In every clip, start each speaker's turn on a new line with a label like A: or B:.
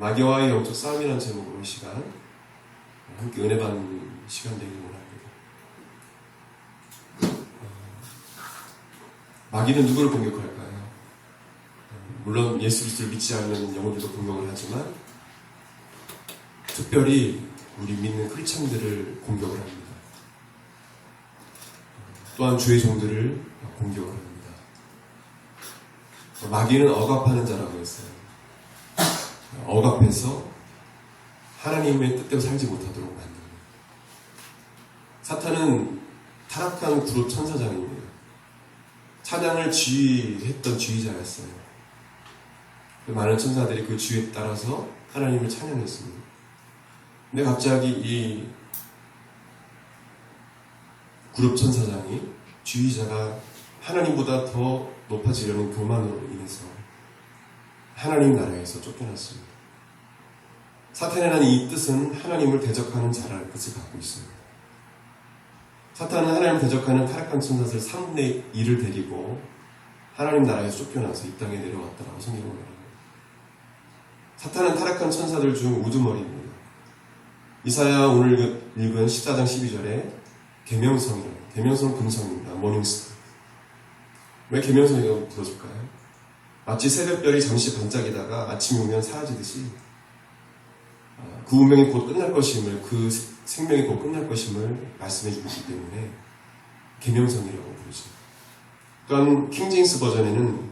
A: 마귀와의 영적 싸움이라는 제목으로 이 시간 함께 은혜 받는 시간 되기를 원합니다. 마귀는 누구를 공격할까요? 물론 예수 그리스도를 믿지 않는 영혼들도 공격을 하지만 특별히 우리 믿는 크리스천들을 공격을 합니다. 또한 주의 종들을 공격을 합니다. 마귀는 억압하는 자라고 했어요. 억압해서 하나님의 뜻대로 살지 못하도록 만듭니다. 사탄은 타락한 그룹 천사장입니다. 찬양을 지휘했던 지휘자였어요. 많은 천사들이 그 지휘에 따라서 하나님을 찬양했습니다. 근데 갑자기 이 그룹 천사장이 지휘자가 하나님보다 더 높아지려는 교만으로 인해서 하나님 나라에서 쫓겨났습니다. 사탄이라는 이 뜻은 하나님을 대적하는 자라는 뜻을 갖고 있습니다. 사탄은 하나님을 대적하는 타락한 천사들 3분의 1을 데리고 하나님 나라에서 쫓겨나서 이 땅에 내려왔다라고 성경은 말합니다. 사탄은 타락한 천사들 중 우두머리입니다. 이사야 오늘 읽은 14장 12절에 계명성이라고, 계명성은 금성입니다. 모닝스타. 왜 계명성이라고 불러줄까요? 마치 새벽별이 잠시 반짝이다가 아침이 오면 사라지듯이 그 운명이 곧 끝날 것임을, 그 생명이 곧 끝날 것임을 말씀해 주기 때문에 계명성이라고 부르죠. 또한 킹제임스 버전에는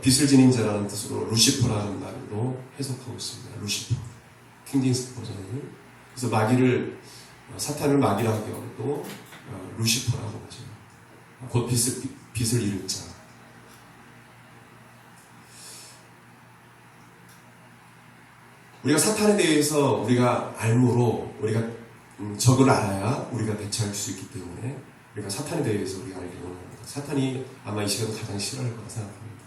A: 빛을 지닌 자라는 뜻으로 루시퍼라는 말로 해석하고 있습니다. 루시퍼. 킹제임스 버전에는. 그래서 마귀를, 사탄을 마귀라고 하고 루시퍼라고 하죠. 곧 빛을 이룰 자. 우리가 사탄에 대해서 우리가 알므로 우리가 적을 알아야 우리가 대처할 수 있기 때문에 우리가 사탄에 대해서 우리가 알기를 원합니다. 사탄이 아마 이 시간에 가장 싫어할 거라 생각합니다.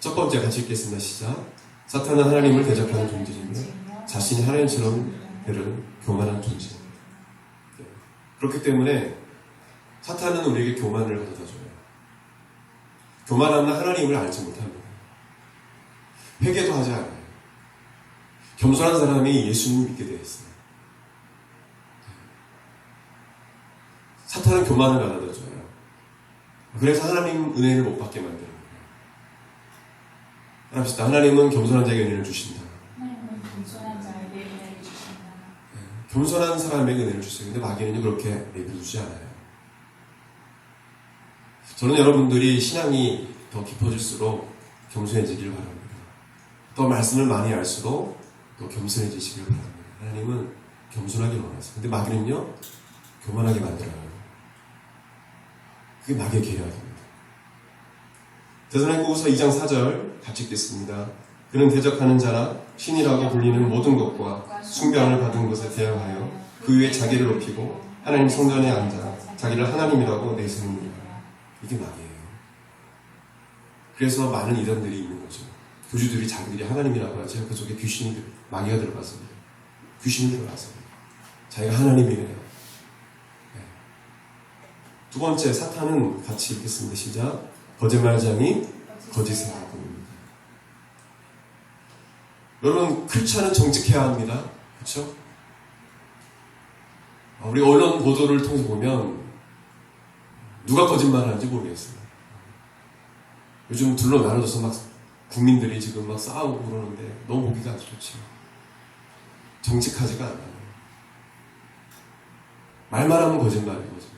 A: 첫 번째 같이 읽겠습니다. 시작. 사탄은 하나님을 대적하는 존재이며 자신이 하나님처럼 되는 교만한 존재입니다. 네. 그렇기 때문에 사탄은 우리에게 교만을 가져다줘요. 교만하면 하나님을 알지 못합니다. 회개도 하지 않아요. 겸손한 사람이 예수님을 믿게 되어 있어요. 사탄은 교만을 가져다줘요. 그래서 하나님 은혜를 못 받게 만드는 거예요. 합시다. 하나님은 겸손한 자에게 은혜를 주신다. 겸손한 사람에게 은혜를 주세요. 근데 마귀는요 그렇게 은혜를 주지 않아요. 저는 여러분들이 신앙이 더 깊어질수록 겸손해지기를 바랍니다. 또 말씀을 많이 알수록 또 겸손해지시길 바랍니다. 하나님은 겸손하게 원하세요. 근데 마귀는요 교만하게 만들어요. 그게 마귀의 계략입니다. 데살로니가후서 2장 4절 같이 읽겠습니다. 그는 대적하는 자라 신이라고 불리는 모든 것과 숭배함을 받은 것에 대항하여 그 위에 자기를 높이고 하나님 성전에 앉아 자기를 하나님이라고 내세웁니다. 이게 마귀예요. 그래서 많은 이단들이 있는 거죠. 교주들이 자기들이 하나님이라고 하죠. 그 속에 귀신이, 마귀가 들어갔습니다. 귀신이 들어갔습니다. 자기가 하나님이래요. 네. 두 번째, 사탄은 같이 읽겠습니다. 시작. 거짓말장이 거짓을 하고 있습니다. 여러분, 크리스찬은 정직해야 합니다. 그렇죠? 우리 언론 보도를 통해서 보면 누가 거짓말하는지 모르겠어요. 요즘 둘러 나눠져서 막 국민들이 지금 막 싸우고 그러는데 너무 보기가 안 좋죠. 정직하지가 않아요. 말만 하면 거짓말인 거죠.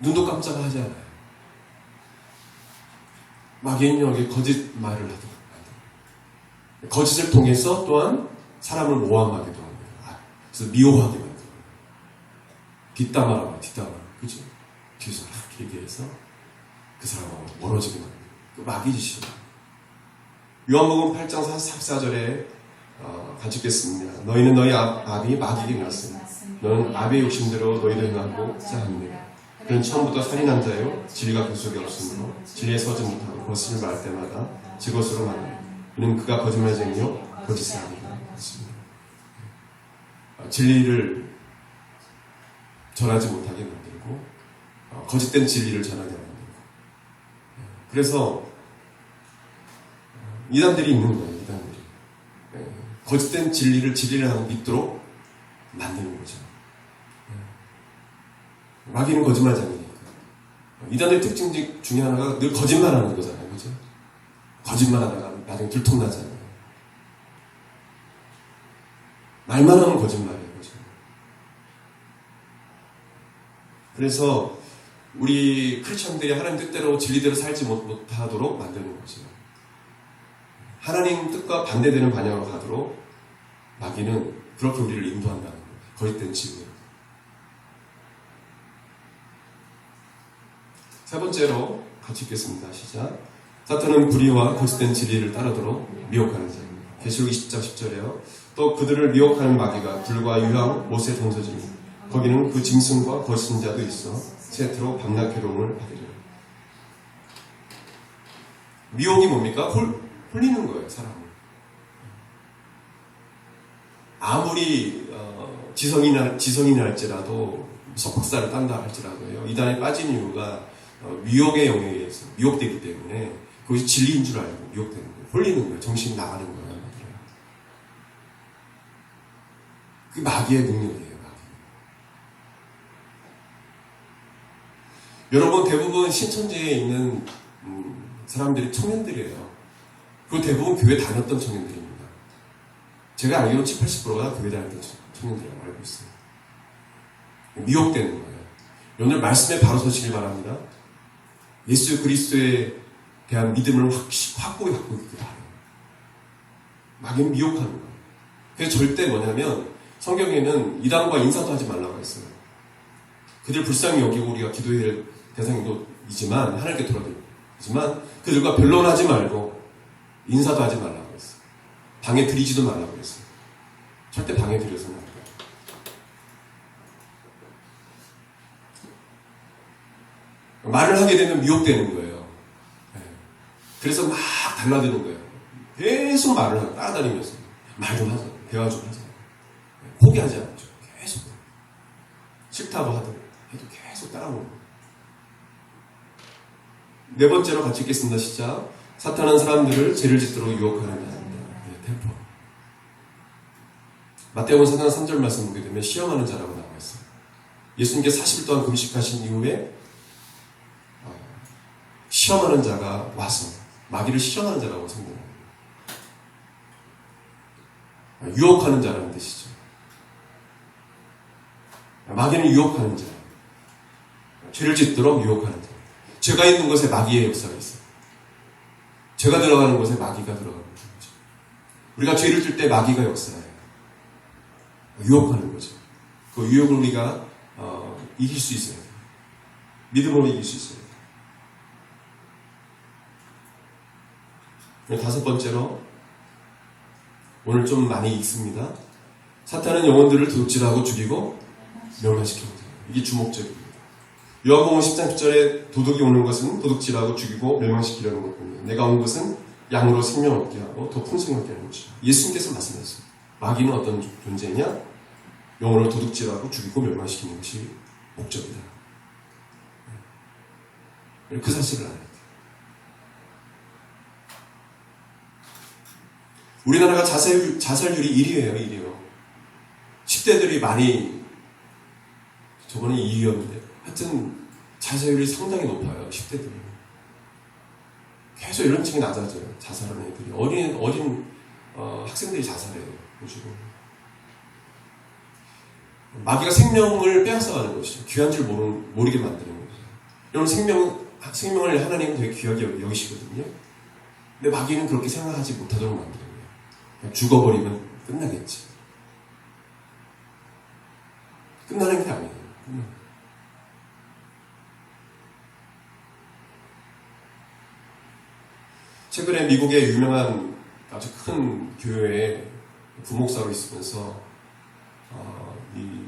A: 눈도 깜짝하지 않아요. 마귀는 여기 거짓말을 하더라고요. 거짓을 통해서 또한 사람을 모함하기도 합니다. 그래서 미워하게 만들어요. 뒷담화라고, 뒷담화. 그죠? 뒤에서 이렇게 얘기해서 그 사람하고 멀어지게 만들어요. 그 마귀 짓이죠. 요한복음 8장 14절에 같이 읽겠습니다. 너희는 너희 아비 마귀에게 났으니 너는 아비의 욕심대로 너희도 행하고자 합니다. 그는 처음부터 살인한 자요 진리가 그 속에 없으므로 진리에 서지 못하고 거짓을 말할 때마다 제 것으로 말합니다. 이는 그가 거짓말쟁이요 거짓을 합니다. 진리를 전하지 못하게 만들고 거짓된 진리를 전하게 만들고. 그래서 이단들이 있는 거예요. 이단들이. 거짓된 진리를 하고 믿도록 만드는 거죠. 마귀는 거짓말장이니까. 이단의 특징 중에 하나가 늘 거짓말하는 거잖아요. 그죠? 거짓말하다가 나중에 들통나잖아요. 말만 하면 거짓말이에요. 그죠? 그래서 우리 크리스천들이 하나님 뜻대로 진리대로 살지 못하도록 만드는 거죠. 하나님 뜻과 반대되는 방향으로 가도록 마귀는 그렇게 우리를 인도한다는 거예요. 거짓된 진리로. 세 번째로 같이 읽겠습니다. 시작. 사탄은 불의와 거짓된 진리를 따르도록 미혹하는 자. 계시록 20장 10절에요. 또 그들을 미혹하는 마귀가 불과 유황 못에 던져지니 거기는 그 짐승과 거짓인 자도 있어 세트로 밤낮 괴로움을 받으리라. 미혹이 뭡니까? 홀리는 거예요. 사람을. 아무리 지성이나 할지라도 석박사를 딴다 할지라도요. 이단에 빠진 이유가 미혹의 영역에 의해서 미혹되기 때문에 그것이 진리인 줄 알고 미혹되는 거예요. 홀리는 거예요. 정신이 나가는 거예요. 그 마귀의 능력이에요. 마귀. 여러분 대부분 신천지에 있는 사람들이 청년들이에요. 그 대부분 교회 다녔던 청년들입니다. 제가 알기로 70, 80%가 교회 다녔던 청년들이라고 알고 있어요. 미혹되는 거예요. 오늘 말씀에 바로 서시길 바랍니다. 예수 그리스도에 대한 믿음을 확고히 갖고 있기를 바라요. 마귀는 미혹하는 거예요. 그래서 절대 뭐냐면 성경에는 이단과 인사도 하지 말라고 했어요. 그들 불쌍히 여기고 우리가 기도해야 될 대상이지만 하나님께 돌아들지만 그들과 변론하지 말고 인사도 하지 말라고 했어요. 방해 들이지도 말라고 했어요. 절대 방해 들여서는 안 돼요. 말을 하게 되면 미혹되는 거예요. 그래서 막 달라드는 거예요. 계속 말을 하고 따라다니면서 말 좀 하자, 대화 좀 하자. 포기하지 않죠. 계속 싫다고 해도 계속 따라오는 거예요. 네 번째로 같이 읽겠습니다. 시작. 사탄은 사람들을 죄를 짓도록 유혹하는 자입니다. 템포. 마태복음 4장 3절 말씀 보게 되면 시험하는 자라고 나와 있어요. 예수님께 40일 동안 금식하신 이후에 시험하는 자가 와서 마귀를 시험하는 자라고 선언합니다. 유혹하는 자라는 뜻이죠. 마귀는 유혹하는 자. 죄를 짓도록 유혹하는 자. 죄가 있는 곳에 마귀의 역사가 있어요. 죄가 들어가는 곳에 마귀가 들어가는 거죠. 우리가 죄를 질 때 마귀가 역사해요. 유혹하는 거죠. 그 유혹을 우리가 이길 수 있어요. 믿음으로 이길 수 있어요. 다섯 번째로 오늘 좀 많이 읽습니다. 사탄은 영혼들을 도둑질하고 죽이고 멸망시키는 거예요. 이게 주목적입니다. 요한복음 10장 10절에 도둑이 오는 것은 도둑질하고 죽이고 멸망시키려는 것뿐이에요. 내가 온 것은 양으로 생명 얻게 하고 더 풍성하게 하는 것이죠. 예수님께서 말씀하셨어요. 마귀는 어떤 존재냐? 영혼을 도둑질하고 죽이고 멸망시키는 것이 목적이다. 그 사실을 알아야 돼요. 우리나라가 자살률이 1위예요. 1위요. 10대들이 많이 저번에 2위였는데 하여튼 자살률이 상당히 높아요. 10대들이. 계속 연령층이 낮아져요. 자살하는 애들이. 어린 학생들이 자살해요. 요즘. 마귀가 생명을 빼앗아가는 것이죠. 귀한 줄 모르게 만드는 거죠. 여러분 생명을 하나님은 되게 귀하게 여기시거든요. 근데 마귀는 그렇게 생각하지 못하도록 만드는 거예요. 그냥 죽어버리면 끝나겠지. 끝나는 게 아니에요. 최근에 미국의 유명한 아주 큰 교회에 부목사로 있으면서 이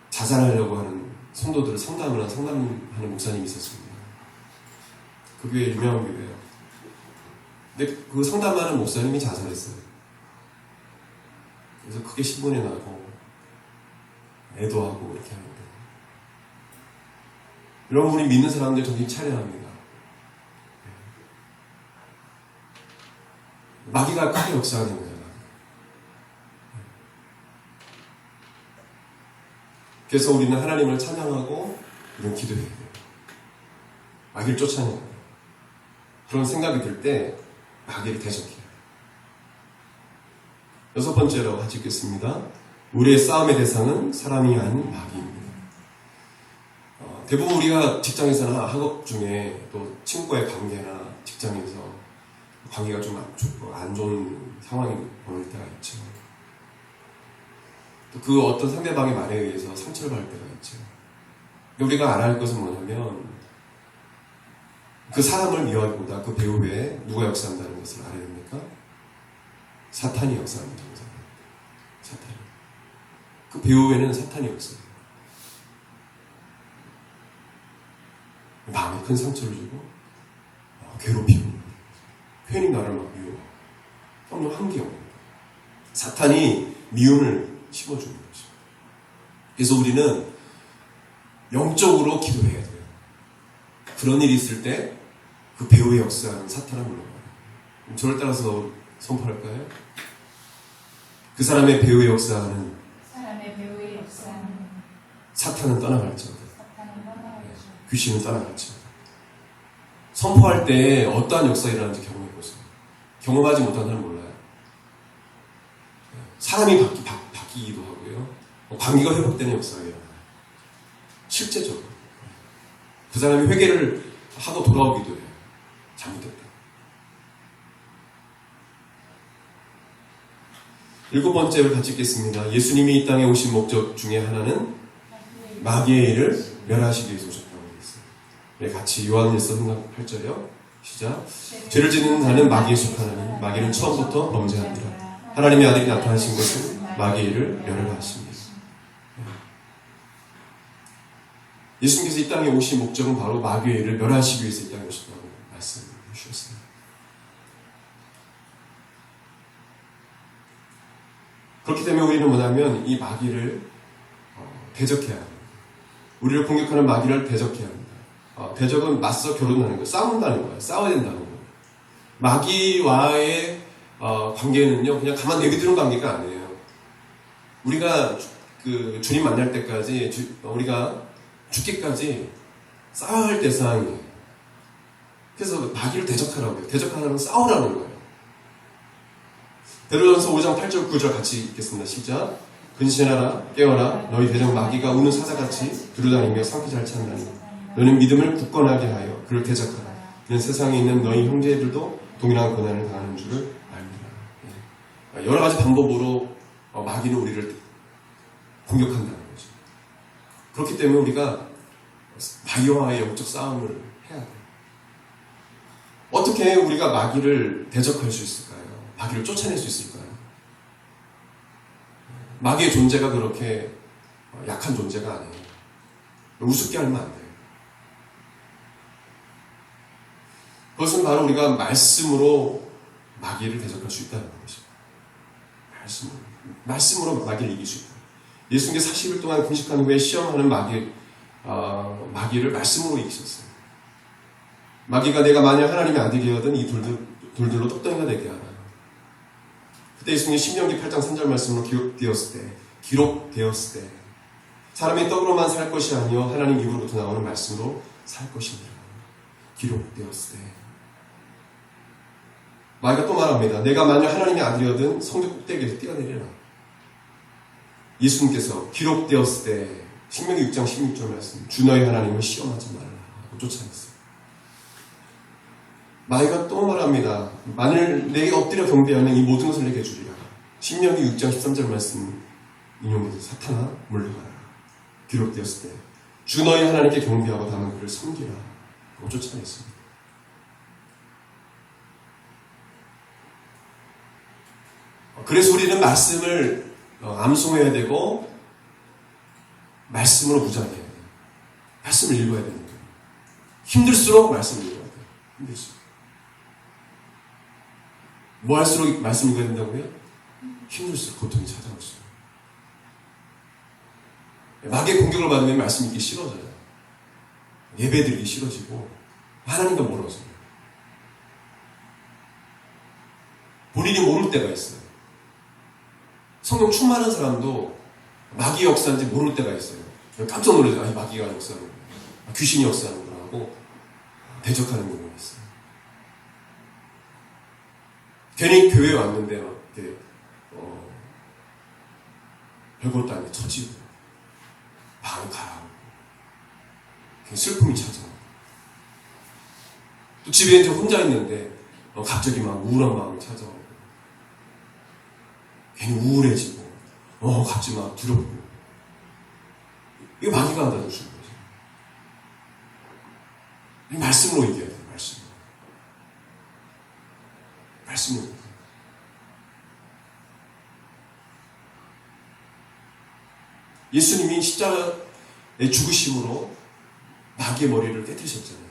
A: 자살하려고 하는 성도들을 상담하는 목사님이 있었습니다. 그 교회 유명한 교회예요. 근데 그 상담하는 목사님이 자살했어요. 그래서 크게 신문에 나고 애도하고 이렇게 하는데 여러분 우리 믿는 사람들 정신 차려야 합니다. 마귀가 크게 역사하는 거예요. 그래서 우리는 하나님을 찬양하고 우리는 기도해야 돼요. 마귀를 쫓아내야 돼요. 그런 생각이 들 때 마귀를 대적해요. 6번째로 같이 읽겠습니다. 우리의 싸움의 대상은 사람이 아닌 마귀입니다. 대부분 우리가 직장에서나 학업 중에 또 친구와의 관계나 직장에서 관계가 좀 안 좋은 상황이 오를 때가 있죠. 또 그 어떤 상대방의 말에 의해서 상처를 받을 때가 있죠. 우리가 알아야 할 것은 뭐냐면 그 사람을 미워하기보다 그 배우 외에 누가 역사한다는 것을 알아야 됩니까? 사탄이 역사합니다. 사탄이. 그 배우 외에는 사탄이 역사해요. 마음에 큰 상처를 주고 괴롭히고 괜히 나를 막 미워. 너무 한계없는 사탄이 미움을 심어주는 거죠. 그래서 우리는 영적으로 기도해야 돼요. 그런 일이 있을 때 그 배우의 역사는 사탄을 물러가요. 저를 따라서 선포할까요? 그 사람의 배우의 역사는 사탄은 떠나갈지어다. 귀신은 떠나갈지어다. 선포할 때 어떠한 역사가 일어나는지 경험해보세요. 경험하지 못한 사람은 몰라요. 사람이 바뀌기도 하고요. 관계가 회복되는 역사가 일어나요. 실제적으로. 그 사람이 회개를 하고 돌아오기도 해요. 잘못했다. 7번째를 같이 읽겠습니다. 예수님이 이 땅에 오신 목적 중에 하나는 마귀의 일을 멸하시기 위해서 오셨다고 했어요. 네, 같이 요한일서 8절이요. 시작. 죄를 짓는 자는 마귀에 속하나니 마귀는 처음부터 범죄합니다. 하나님의 아들이 나타나신 것은 마귀의 일을 멸하십니다. 예수님께서 이 땅에 오신 목적은 바로 마귀의 일을 멸하시기 위해서 이 땅에 오셨다고 말씀해 주셨습니다. 그렇기 때문에 우리는 뭐냐면 이 마귀를 대적해야 합니다. 우리를 공격하는 마귀를 대적해야 합니다. 대적은 맞서 결혼하는 거예요. 싸운다는 거예요. 싸워야 된다는 거예요. 마귀와의 관계는요, 그냥 가만 내비두는 관계가 아니에요. 우리가 그 주님 만날 때까지 우리가 죽기까지 싸워야 할 대상이에요. 그래서 마귀를 대적하라고 해요. 대적하라는 싸우라는 거예요. 베드로전서 5장 8절 9절 같이 읽겠습니다. 시작. 근신하라 깨어라 너희 대적 마귀가 우는 사자같이 두루다니며 삼키지 않나니 너는 믿음을 굳건하게 하여 그를 대적하라. 이는 세상에 있는 너희 형제들도 동일한 고난을 당하는 줄을 알미라. 여러 가지 방법으로 마귀는 우리를 공격한다는 거죠. 그렇기 때문에 우리가 마귀와의 영적 싸움을 해야 돼요. 어떻게 우리가 마귀를 대적할 수 있을까요? 마귀를 쫓아낼 수 있을까요? 마귀의 존재가 그렇게 약한 존재가 아니에요. 우습게 하면 안 돼요. 그것은 바로 우리가 말씀으로 마귀를 대적할 수 있다는 것이죠. 말씀으로 마귀를 이길 수 있다. 예수님께서 40일 동안 금식한 후에 시험하는 마귀를 말씀으로 이기셨어요. 마귀가 내가 만약 하나님의 아들이거든 이 돌들로 떡덩이가 되게 하라. 그때 예수님이 신명기 8장 3절 말씀으로 기록되었을 때 사람이 떡으로만 살 것이 아니요 하나님 입으로부터 나오는 말씀으로 살 것입니다. 기록되었을 때 마귀가 또 말합니다. 내가 만약 하나님의 아들이거든 성전 꼭대기에서 뛰어내리라. 예수님께서 기록되었을 때 신명기 6장 16절 말씀 주 너희 하나님을 시험하지 말라 하고 쫓아냈어요. 마귀가 또 말합니다. 만일 내게 엎드려 경배하면 이 모든 것을 내게 주리라. 신명기 6장 13절 말씀 인용해서 사탄아 물러가라. 기록되었을 때 주 너희 하나님께 경배하고 다만 그를 섬기라 하고 쫓아냈습니다. 그래서 우리는 말씀을 암송해야 되고 말씀으로 무장해야 돼요. 말씀을 읽어야 되는 거예요. 힘들수록 말씀을 읽어야 돼요. 힘들수록. 뭐 할수록 말씀 읽어야 된다고요? 힘들수록 고통이 찾아올수록. 마귀의 공격을 받으면 말씀 읽기 싫어져요. 예배 드리기 싫어지고 하나님과 멀어져요. 우리는 모를 때가 있어요. 성령 충만한 사람도 마귀 역사인지 모를 때가 있어요. 깜짝 놀라죠. 아, 마귀가 역사하는 거야. 귀신이 역사하는구나 하고 대적하는 경우가 있어요. 괜히 교회에 왔는데 막 이렇게 별것도 아니게 터지고 마음 가라앉고 슬픔이 찾아오고 또 집에 이제 혼자 있는데 갑자기 막 우울한 마음이 찾아오고 괜히 우울해지고 갑자기 막 두렵고 이거 마귀가 한다는 것인 거죠. 이 말씀으로 이겨야 돼요. 말씀으로. 예수님이 십자가의 죽으심으로 마귀의 머리를 깨뜨리셨잖아요.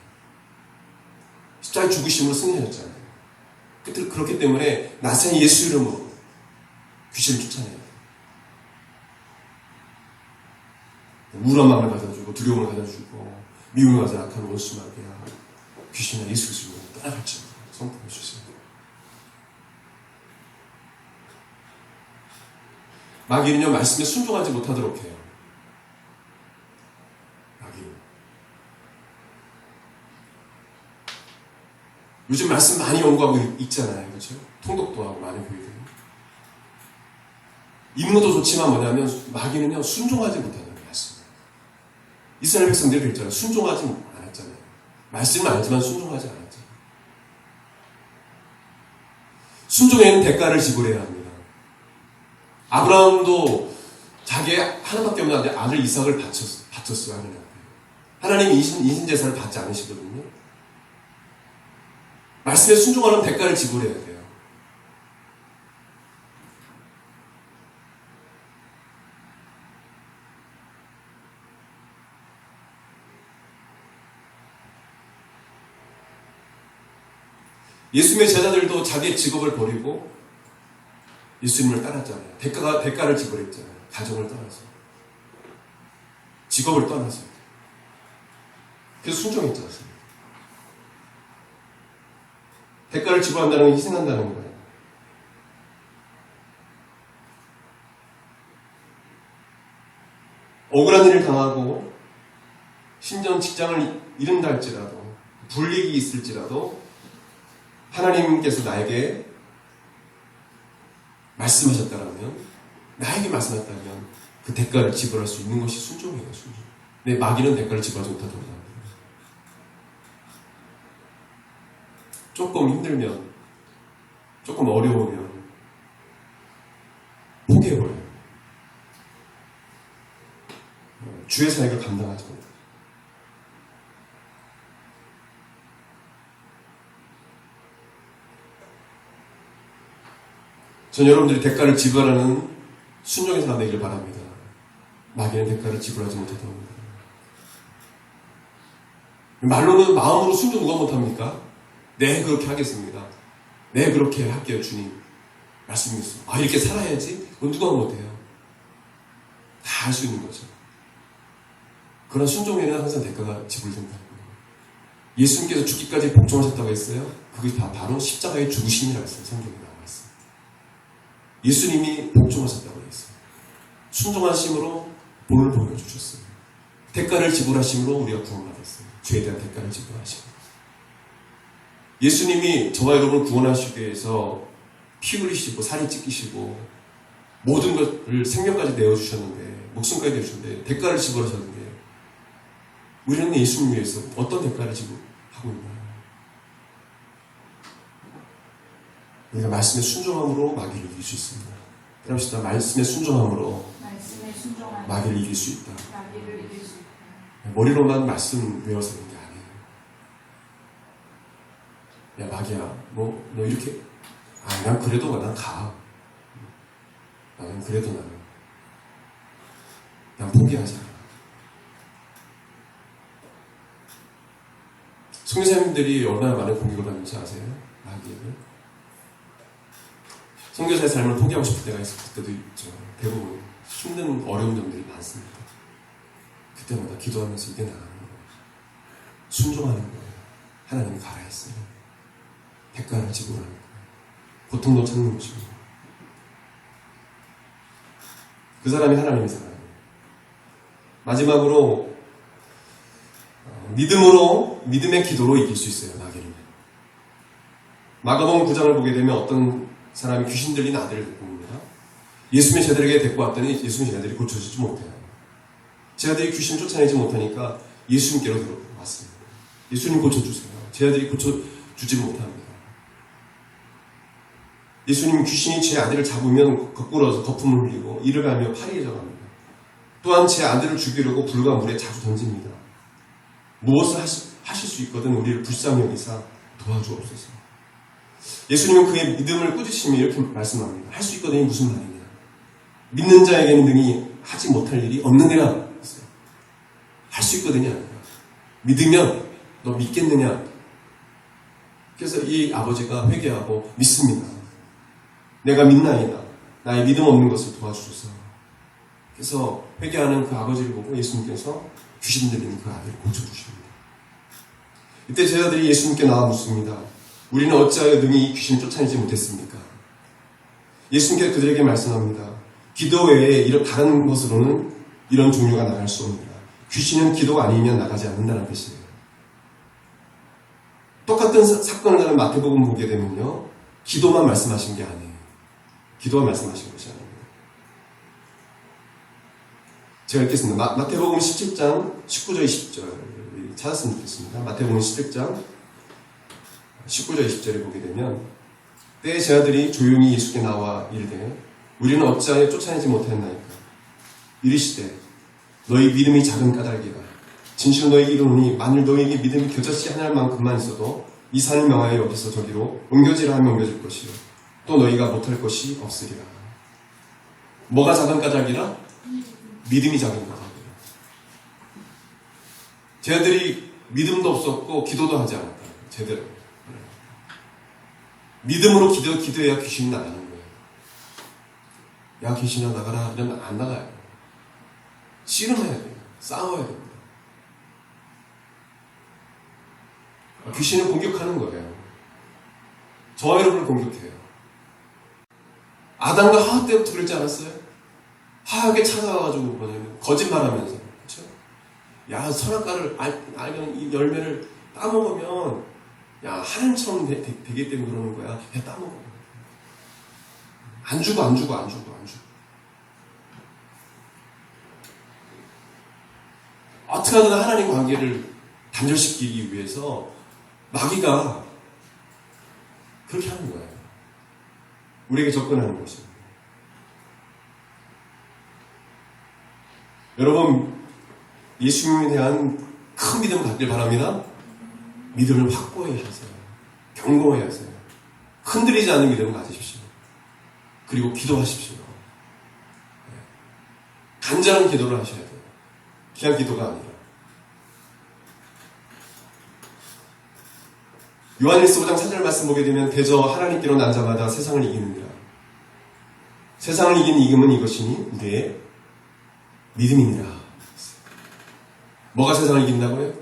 A: 십자가의 죽으심으로 승리하셨잖아요. 그렇기 때문에 나사렛 예수 이름으로 귀신을 쫓아내야 돼요. 우울한 마음을 가져주고 두려움을 가져주고 미움을 가져 악한 원수 마귀야 귀신이나 예수 이름으로 떠나갈지 선포해 주세요. 마귀는요 말씀에 순종하지 못하도록 해요. 요즘 말씀 많이 연구하고 있잖아요. 그렇죠? 통독도 하고 많은 교회들이. 임무도 좋지만 뭐냐면 마귀는요 순종하지 못하는 말씀. 이스라엘 백성들이 그랬잖아요. 순종하지 않았잖아요. 말씀은 알지만 순종하지 않았잖아요. 순종에는 대가를 지불해야 합니다. 아브라함도 자기 하나밖에 없는 아들 이삭을 바쳤어요. 하나님 앞에. 하나님이 인신제사를 받지 않으시거든요. 말씀에 순종하는 대가를 지불해야 돼요. 예수님의 제자들도 자기의 직업을 버리고 예수님을 따랐잖아요. 대가를 지불했잖아요. 가정을 떠나서. 직업을 떠나서. 그래서 순종했지 않습니까? 대가를 지불한다는 건 희생한다는 거예요. 억울한 일을 당하고 심지어 직장을 잃은다 할지라도 불이익이 있을지라도 하나님께서 나에게 말씀하셨다면 나에게 말씀하셨다면 그 대가를 지불할 수 있는 것이 순종이에요. 순종. 근데 마귀는 대가를 지불하지 못하도록 합니다. 조금 힘들면 조금 어려우면 포기해버려요. 주의 사역을 감당하지 못해요. 전 여러분들이 대가를 지불하는 순종의 사람 되기를 바랍니다. 마귀는 대가를 지불하지 못하도록 합니다. 말로는 마음으로 순종 누가 못합니까? 네, 그렇게 하겠습니다. 네, 그렇게 할게요, 주님. 말씀이 있어. 이렇게 살아야지? 그건 누가 못해요. 다 할 수 있는 거죠. 그런 순종에는 항상 대가가 지불된다는 거예요. 예수님께서 죽기까지 복종하셨다고 했어요. 그게 바로 십자가의 죽으심이라고 했어요. 성경에 나와 있어요. 예수님이 복종하셨다고 했어요. 순종하심으로 본을 보여주셨어요. 대가를 지불하심으로 우리가 구원받았어요. 죄에 대한 대가를 지불하심으로. 예수님이 저와 여러분을 구원하시기 위해서 피 흘리시고 살이 찢기시고 모든 것을 생명까지 내어주셨는데 목숨까지 내주셨는데 대가를 지불하셨는데 우리는 예수님 위해서 어떤 대가를 지불하고 있나요? 우리가 말씀에 순종함으로 마귀를 이길 수 있습니다. 그럽시다. 말씀에 순종함으로 마귀를 이길 수 있다. 머리로만 말씀 외워서 그런 게 아니에요. 야 마귀야 너 이렇게 난 그래도 난 가. 나는 그래도 난 포기하지 않아. 선교사님들이 얼마나 많은 공격을 받는지 아세요? 마귀에게. 선교사의 삶을 포기하고 싶을 때가 있을 때도 있죠. 대부분 힘든 어려운 점들이 많습니다. 그때마다 기도하면서 이게 나가는 거예요. 순종하는 거예요. 하나님이 가라 했어요. 대가를 지불하는 거예요. 고통도 참는 것입니다. 그 사람이 하나님의 사람이에요. 마지막으로 믿음의 기도로 이길 수 있어요. 마귀는. 마가복음 9장을 보게 되면 어떤 사람이 귀신 들린 아들을 데리고 옵니다. 예수님이 제자들에게 데리고 왔더니 예수님이 제자들이 고쳐주지 못해요. 제자들이 귀신 쫓아내지 못하니까 예수님께로 들어왔습니다. 예수님 고쳐주세요. 제자들이 고쳐주지 못합니다. 예수님 귀신이 제 아들을 잡으면 거꾸로서 거품을 흘리고 이를 갈며 파리해져 갑니다. 또한 제 아들을 죽이려고 불과 물에 자주 던집니다. 무엇을 하실 수 있거든 우리를 불쌍히 여기사 도와주옵소서. 예수님은 그의 믿음을 꾸짖으시며 이렇게 말씀합니다. 할 수 있거든이 무슨 말이냐. 믿는 자에게는 능히 하지 못할 일이 없느니라. 할 수 있거든이 아니라 믿으면 너 믿겠느냐. 그래서 이 아버지가 회개하고 믿습니다. 내가 믿나이다. 나의 믿음 없는 것을 도와주소서. 그래서 회개하는 그 아버지를 보고 예수님께서 귀신 들린 그 아들을 고쳐주십니다. 이때 제자들이 예수님께 나와 묻습니다. 우리는 어찌하여 능히 이 귀신을 쫓아내지 못했습니까? 예수님께서 그들에게 말씀합니다. 기도 외에 이런 다른 것으로는 이런 종류가 나갈 수 없습니다. 귀신은 기도가 아니면 나가지 않는다는 뜻이에요. 똑같은 사건을 다른 마태복음 보게 되면요. 기도만 말씀하신 게 아니에요. 기도만 말씀하신 것이 아닙니다. 제가 읽겠습니다. 마태복음 17장 19절 20절 찾았으면 좋겠습니다. 마태복음 17장 19절 20절에 보게 되면 때에 제자들이 조용히 예수께 나와 이르되 우리는 어찌하여 쫓아내지 못했나이까 이르시되 너희 믿음이 작은 까닭이라 진실로 너희에게 이르노니 만일 너희에게 믿음이 겨자씨 하나만큼만 있어도 이 산을 명하여 여기서 저기로 옮겨지라 하면 옮겨질 것이요 또 너희가 못할 것이 없으리라. 뭐가 작은 까닭이라? 믿음이 작은 까닭이라. 제자들이 믿음도 없었고 기도도 하지 않았다. 제대로. 믿음으로 기도해야 귀신이 나가는 거예요. 야 귀신아 나가라 이러면 안 나가요. 씨름해야 돼요. 싸워야 됩니다. 귀신을 공격하는 거예요. 저와 여러분을 공격해요. 아담과 하와 때부터 그러지 않았어요? 하하게 찾아와가지고 뭐냐면 거짓말하면서 그렇죠? 야 선악과를 알면 이 열매를 따먹으면 야 하나님처럼 되기 때문에 그러는 거야. 야 따먹어. 안 주고. 어떻게 하든 하나님 관계를 단절시키기 위해서 마귀가 그렇게 하는 거예요. 우리에게 접근하는 것입니다. 여러분 예수님에 대한 큰 믿음을 갖길 바랍니다. 믿음을 확고히 하세요. 견고히 하세요. 흔들리지 않는 믿음을 가지십시오. 그리고 기도하십시오. 간절한 기도를 하셔야 돼요. 그냥 기도가 아니라. 요한일서 5장 4절 말씀 보게 되면 대저 하나님께로 난 자마다 세상을 이기느니라. 세상을 이긴 이김은 이것이니 우리의 믿음이니라. 뭐가 세상을 이긴다고요?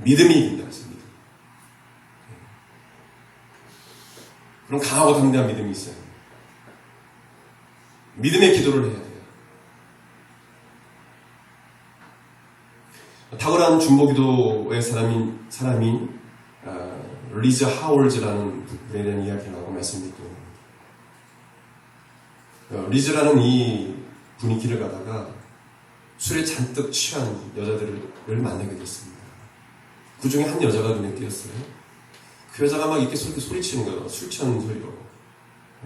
A: 믿음이 이긴다. 그럼 강하고 담대한 믿음이 있어요. 믿음의 기도를 해야 돼요. 탁월한 중보기도의 사람인 리즈 하월즈라는 분에 대한 이야기를 하고 말씀드릴게요. 리즈라는 이 분이 길을 가다가 술에 잔뜩 취한 여자들을 만나게 됐습니다. 그 중에 한 여자가 눈에 띄었어요. 그 여자가 막 이렇게 소리치는 거예요. 술 취하는 소리로.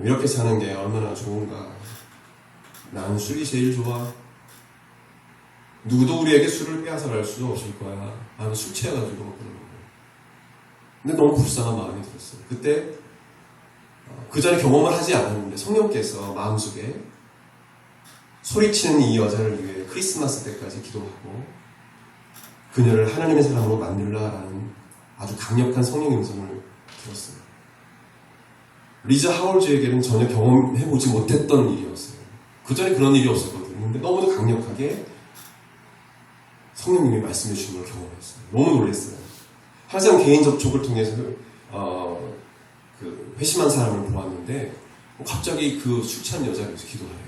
A: 이렇게 사는 게 얼마나 좋은가. 나는 술이 제일 좋아. 누구도 우리에게 술을 빼앗아갈 수 없을 거야. 나는 술 취해가지고 그러는 거예요. 근데 너무 불쌍한 마음이 들었어요. 그때 그 전에 경험을 하지 않았는데 성령께서 마음속에 소리치는 이 여자를 위해 크리스마스 때까지 기도하고 그녀를 하나님의 사람으로 만들라라는 아주 강력한 성령의 음성을 들었어요. 리즈 하월즈에게는 전혀 경험해보지 못했던 일이었어요. 그 전에 그런 일이 없었거든요. 근데 너무도 강력하게 성령님이 말씀해 주신 걸 경험했어요. 너무 놀랐어요. 항상 개인 접촉을 통해서 회심한 사람을 보았는데 갑자기 그 술 취한 여자가 기도하래요.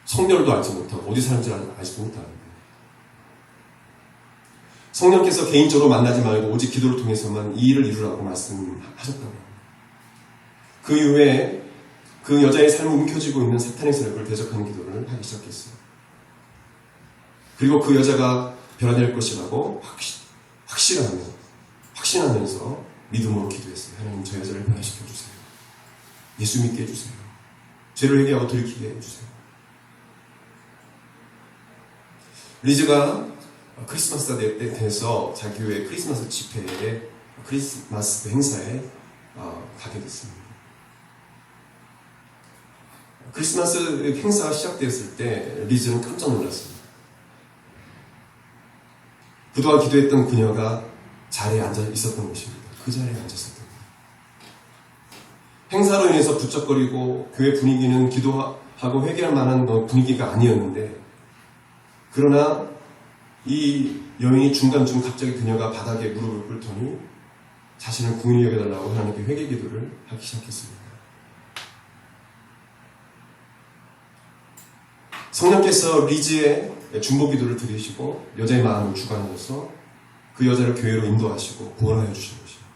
A: 성별도 알지 못하고 어디 사는지 알지도 못하는데 성령께서 개인적으로 만나지 말고 오직 기도를 통해서만 이 일을 이루라고 말씀하셨다고 합니다. 그 이후에 그 여자의 삶을 움켜쥐고 있는 사탄의 세력을 대적하는 기도를 하기 시작했어요. 그리고 그 여자가 변화될 것이라고 확신하면서 믿음으로 기도했어요. 하나님, 저 여자를 변화시켜주세요. 예수 믿게 해주세요. 죄를 회개하고 돌이키게 해주세요. 리즈가 크리스마스 때 돼서 자기 교회 크리스마스 집회에, 크리스마스 행사에 가게 됐습니다. 크리스마스 행사가 시작되었을 때 리즈는 깜짝 놀랐습니다. 그동안 기도했던 그녀가 자리에 앉아 있었던 것입니다. 그 자리에 앉았었던 겁니다. 행사로 인해서 부쩍거리고 교회 분위기는 기도하고 회개할 만한 분위기가 아니었는데, 그러나 이 여인이 중간중 갑자기 그녀가 바닥에 무릎을 꿇더니 자신을 긍휼히 여겨달라고 하나님께 회개 기도를 하기 시작했습니다. 성령께서 리즈의 중보 기도를 들으시고 여자의 마음을 주관하셔서 그 여자를 교회로 인도하시고 구원하여 주신 것입니다.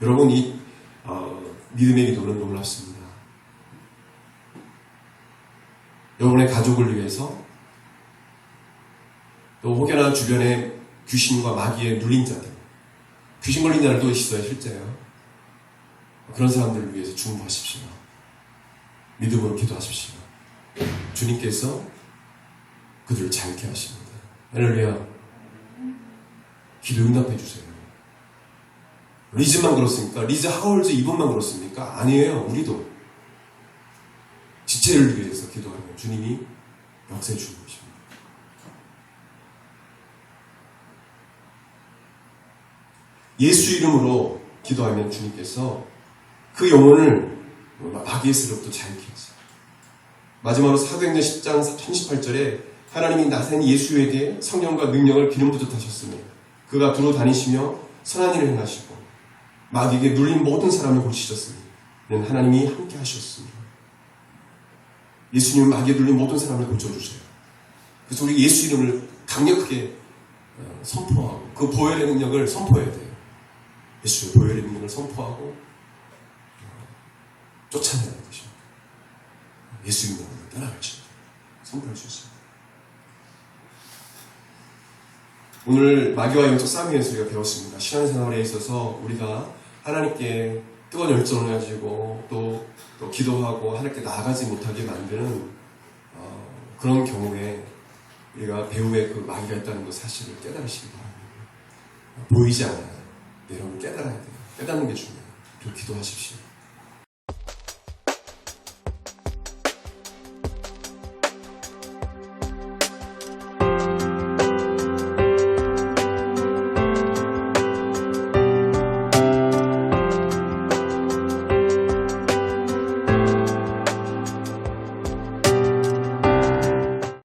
A: 여러분, 이 믿음의 기도는 놀랍습니다. 여러분의 가족을 위해서, 또 혹여나 주변에 귀신과 마귀에 눌린 자들, 귀신 걸린 자들도 있어요, 실제요. 그런 사람들을 위해서 중보하십시오. 믿음으로 기도하십시오. 주님께서 그들을 자유케 하십니다. 할렐루야. 기도 응답해 주세요. 리즈만 그렇습니까? 리즈 하울즈 이분만 그렇습니까? 아니에요. 우리도 지체를 위해서 기도하면 주님이 역사해 주는 것입니다. 예수 이름으로 기도하면 주님께서 그 영혼을 마귀의 세력부터 자유케 하세요. 마지막으로 사도행전 10장 38절에 하나님이 나신 예수에게 성령과 능력을 기름 부듯하셨으니 그가 두루 다니시며 선한 일을 행하시고 마귀에게 눌린 모든 사람을 고치셨으니 이는 하나님이 함께 하셨습니다. 예수님은 마귀에 눌린 모든 사람을 고쳐주세요. 그래서 우리 예수 이름을 강력하게 선포하고 그 보혈의 능력을 선포해야 돼요. 예수의 보혈의 능력을 선포하고 쫓아내야 하는 것입니다. 예수 이름으로 따라갈 수 있습니다. 선포할 수 있습니다. 오늘 마귀와 영적 싸움에서 우리가 배웠습니다. 신앙생활에 있어서 우리가 하나님께 뜨거운 열정을 가지고 또 기도하고 하나님께 나아가지 못하게 만드는 그런 경우에 우리가 배후에 그 마귀가 있다는 것 사실을 깨달으시기 바랍니다. 보이지 않아요. 여러분 깨달아야 돼요. 깨닫는 게 중요해요. 기도하십시오.